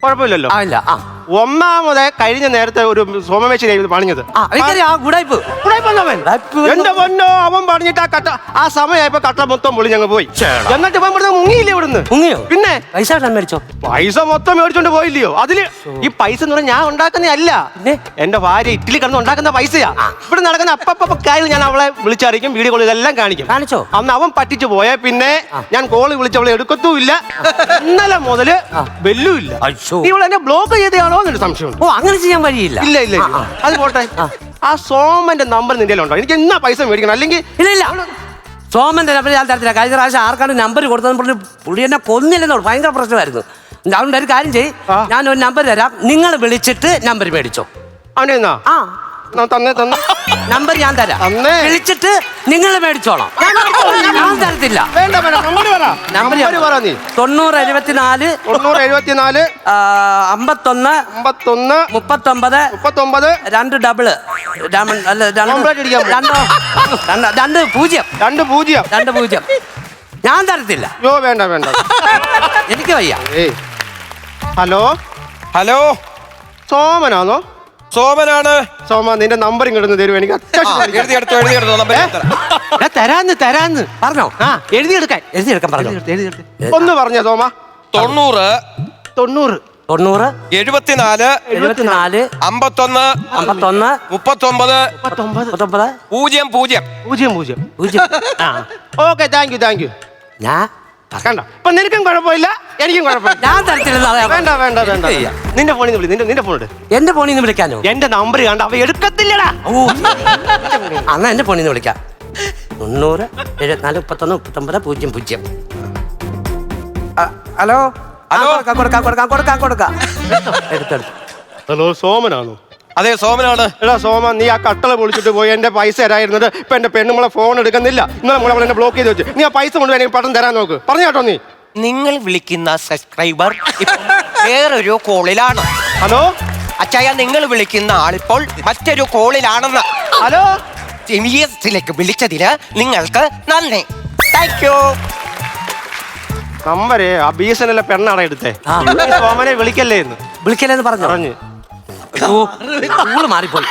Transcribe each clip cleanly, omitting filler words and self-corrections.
കുഴപ്പമില്ലല്ലോ. ഇല്ല. ഒന്നാമത് കഴിഞ്ഞ നേരത്തെ ഒരു സോമമേശ്വരി പണിഞ്ഞത് എന്റെ പൊന്നോ, അവൻ പറഞ്ഞിട്ട് ആ സമയമായപ്പോ കട്ട മൊത്തം പൊളി ഞങ്ങൾ പോയി. എന്നിട്ട് ഇവൻ ഇവിടുന്ന് മുങ്ങിയില്ലേ? ഇവിടുന്ന് മുങ്ങിയോ? പിന്നെ മേടിച്ചോ? പൈസ മൊത്തം മേടിച്ചോണ്ട് പോയില്ലയോ? അതില് ഈ പൈസ എന്ന് പറഞ്ഞാൽ ഞാൻ ഉണ്ടാക്കുന്നതല്ല, എന്റെ ഭാര്യ ഇറ്റലി കിടന്ന് ഉണ്ടാക്കുന്ന പൈസയാ. ഇവിടെ നടക്കുന്ന അപ്പപ്പ കാര്യം ഞാൻ അവളെ വിളിച്ചറിയിക്കും, വീഡിയോ കോൾ ഇതെല്ലാം കാണിച്ചോ. അന്ന് അവൻ പറ്റിച്ചു പോയ പിന്നെ ഞാൻ കോള് വിളിച്ചവളെ എടുക്കത്തുമില്ല. ഇന്നലെ മുതല് ബെല്ലുമില്ല. ഇവൾ എന്നെ ബ്ലോക്ക് ചെയ്തയാണോ എന്നൊരു സംശയം. അങ്ങനെ ചെയ്യാൻ വഴിയില്ല. ഇല്ല. അത് പോട്ടെ, ആ സോമന്റെ നമ്പർ നിന്റെ ഉണ്ടോ? എനിക്ക് എന്നാ പൈസ മേടിക്കണം. അല്ലെങ്കിൽ ഇല്ല, സോമന്റെ നമ്പർ ഞാൻ തരത്തില്ല. കഴിഞ്ഞ പ്രാവശ്യം ആർക്കാണ് നമ്പർ കൊടുത്തതെന്ന് പറഞ്ഞ് പുള്ളി എന്നെ കൊന്നില്ലെന്നോ, ഭയങ്കര പ്രശ്നമായിരുന്നു. അതുകൊണ്ട് ഒരു കാര്യം ചെയ്യ്, ഞാനൊരു നമ്പർ തരാം, നിങ്ങൾ വിളിച്ചിട്ട് നമ്പർ മേടിച്ചോ. അവനെ നമ്പർ ഞാൻ തരാം, വിളിച്ചിട്ട് നിങ്ങൾ മേടിച്ചോളാം. ഞാൻ തരത്തില്ല. 90 74 51 39 2 ഡബിൾ 2 ഞാൻ തരത്തില്ല. വേണ്ട എനിക്ക് വയ്യ. ഹലോ സോമനാണോ? സോമനാണ്. സോമ, നിന്റെ നമ്പർ ഇങ്ങോട്ട് തരുമോ? എനിക്ക് തരാന്ന് പറഞ്ഞോ? എഴുതിയെടുക്കാൻ പറഞ്ഞു. ഒന്ന് പറഞ്ഞ സോമ. 90 90 74 74 51 39 39 00. Okay, thank you. ഞാൻ കണ്ട, ഇപ്പൊ നിനക്കും കുഴപ്പമില്ല, എനിക്കും കുഴപ്പമില്ല. ഞാൻ തരത്തില്ല. വേണ്ട. നിന്റെ ഫോണിൽ നിന്ന് വിളി. നിന്റെ ഫോൺ എന്റെ ഫോണിൽ നിന്ന് വിളിക്കാനോ? എന്റെ നമ്പർ കണ്ട അവ എടുക്കത്തില്ലടാ. എന്നാ എന്റെ ഫോണിൽ നിന്ന് വിളിക്കാം. 90 74 51 39 00. ഹലോ. കൊടുക്കാം. ഹലോ, സോമനാണോ? അതെ, സോമനാണ്. എടാ സോമ, നീ ആ കട്ടള പൊളിച്ചിട്ട് പോയി എന്റെ പൈസ തരായിരുന്നത്. ഇപ്പൊ എന്റെ പെണ്ണുങ്ങളെ ഫോൺ എടുക്കുന്നില്ല. ഇന്നലെ നമ്മളെ എന്നെ ബ്ലോക്ക് ചെയ്ത് വെച്ച്. നീ ആ പൈസ കൊണ്ട് എനിക്ക് പട്ടം തരാൻ നോക്ക്. പറഞ്ഞു കേട്ടോ. നീ നിങ്ങൾ വിളിക്കുന്ന സബ്സ്ക്രൈബർ വേറൊരു കോളിലാണ്. ഹലോ അച്ചായ, നിങ്ങൾ വിളിക്കുന്ന ആളിപ്പോൾ മറ്റൊരു കോളിലാണെന്ന്. ഹലോ, ലേക്ക് വിളിച്ചതിന് നിങ്ങൾക്ക് നന്ദി. Thank you. നമ്പരേ ആ ബീസനല്ല പെണ്ണാണ് എടുത്തേ. സോമനെ വിളിക്കല്ലേന്ന് പറഞ്ഞു. മാറിപ്പോയി.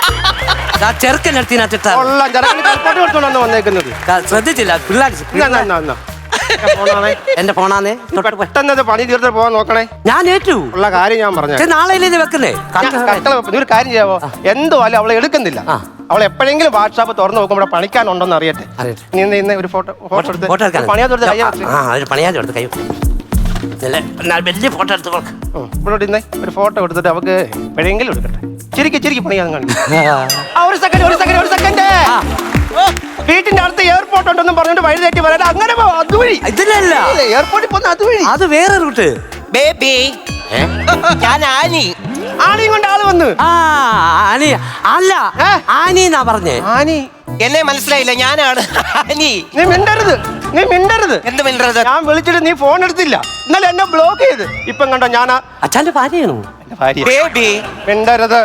വന്നേക്കുന്നത് ശ്രദ്ധിച്ചില്ല. എന്റെ ഫോണാന്നേ. പെട്ടെന്ന് പണി തീർത്ത് പോവാൻ നോക്കണേ. ഞാൻ ഏറ്റു ഉള്ള കാര്യം ഞാൻ പറഞ്ഞു. നാളെ വെക്കുന്നേ. ഒരു കാര്യം ചെയ്യാവോ? എന്തോ അല്ല, അവളെ എടുക്കുന്നില്ല. അവൾ എപ്പോഴെങ്കിലും വാട്സാപ്പ് തുറന്നു നോക്കുമ്പോൾ പണിക്കാനുണ്ടോന്ന് അറിയട്ടെ. ഇന്ന് ഒരു ഫോട്ടോ വലിയ ഫോട്ടോ എടുത്ത് ഒരു ഫോട്ടോ എടുത്തിട്ട് അവക്ക് എപ്പോഴെങ്കിലും എടുക്കട്ടെ. ചിരിക്ക് പണിയാൻ കാണിക്കും. ഒരു സെക്കൻഡ്. വീട്ടിന്റെ അടുത്ത് എയർപോർട്ട് ഉണ്ടെന്ന് പറഞ്ഞിട്ട് വഴി തെറ്റി വരാൻ അങ്ങനെ അതുവഴി. ഇതിലല്ല, എയർപോർട്ടിൽ പോകുന്ന അതുവഴി. അത് വേറെ റൂട്ട്. ബേബി, ഞാൻ ആണിയും കൊണ്ട് ആള് വന്ന്. ആനി അല്ല, ആനി എന്നാ പറഞ്ഞേ. ആനി എന്നെ മനസ്സിലായില്ല. ഞാനാണ് ആനി. നീ മിണ്ടരുത്. എന്ത് മിണ്ടരുത്? ഞാൻ വിളിച്ചിട്ട് നീ ഫോൺ എടുത്തില്ല. ഇന്നലെ എന്നെ ബ്ലോക്ക് ചെയ്ത്. ഇപ്പം കണ്ടോ, ഞാൻ അച്ഛന്റെ ഭാര്യയാണോ? ബേബി, മിണ്ടരുത്.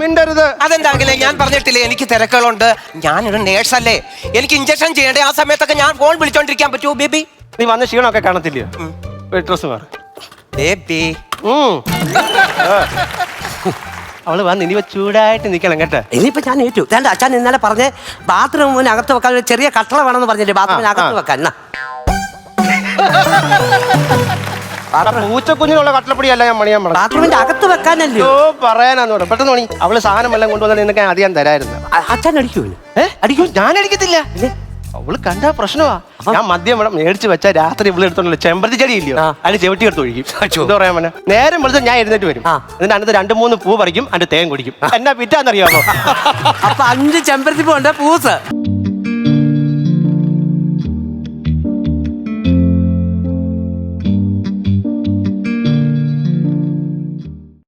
മിണ്ടരുത്. അതെന്താണെങ്കിലും ഞാൻ പറഞ്ഞിട്ടില്ലേ, എനിക്ക് തിരക്കുകളുണ്ട്. ഞാനൊരു നേഴ്സല്ലേ, എനിക്ക് ഇഞ്ചക്ഷൻ ചെയ്യണ്ടേ. ആ സമയത്തൊക്കെ ഞാൻ ഫോൺ വിളിച്ചോണ്ടിരിക്കാൻ പറ്റുമോ ബേബി? നീ വന്ന ക്ഷീണമൊക്കെ കാണത്തില്ലയോ? ഡ്രസ് മാറി ബേബി. അവള് വന്ന് ഇനി ചൂടായിട്ട് നിക്കണം കേട്ടോ. ഇനിയിപ്പോ ഞാൻ ഏറ്റു. അച്ഛൻ ഇന്നലെ പറഞ്ഞേ ബാത്റൂമിനകത്ത് വെക്കാൻ ഒരു ചെറിയ കട്ടള വേണമെന്ന് പറഞ്ഞില്ലേ? ബാത്റൂമിനകത്ത് വെക്കാൻ. പൂച്ചക്കുഞ്ഞിനുള്ള കട്ടളപ്പൊടിയല്ല ഞാൻ പണിയാൻ പറഞ്ഞു. ബാത്റൂമിന്റെ അകത്ത് വെക്കാനല്ലോ പറയാനാന്ന് പറഞ്ഞു. പെട്ടെന്ന് പണി. അവള് സാധനം എല്ലാം കൊണ്ടുവന്നാൽ നിനക്ക് അധികം തരായിരുന്നു. അച്ഛൻ അടിക്കൂ? അടിക്കൂ? ഞാൻ അടിക്കത്തില്ല. അവള് കണ്ടാ പ്രശ്നമാ. ഞാൻ മദ്യം ഇവിടെ മേടിച്ച് വെച്ചാൽ രാത്രി ഇവിടെ എടുത്തോണ്ടല്ലോ ചെമ്പരത്തി ചെടി ഇല്ലയോ, അതിന് ചെവിട്ടി എടുത്ത് ഒഴിക്കും. എന്താ പറയാൻ പറഞ്ഞ നേരം വിളിച്ചാൽ ഞാൻ എഴുന്നേറ്റ് വരും. എന്നിട്ട് അതിനകത്ത് 2-3 പൂ പറിക്കും, അതിന്റെ തേൻ കുടിക്കും. എന്നാ പിറ്റാന്നറിയാമോ? അപ്പൊ 5 ചെമ്പരത്തി പൂണ്ട് പൂസ്.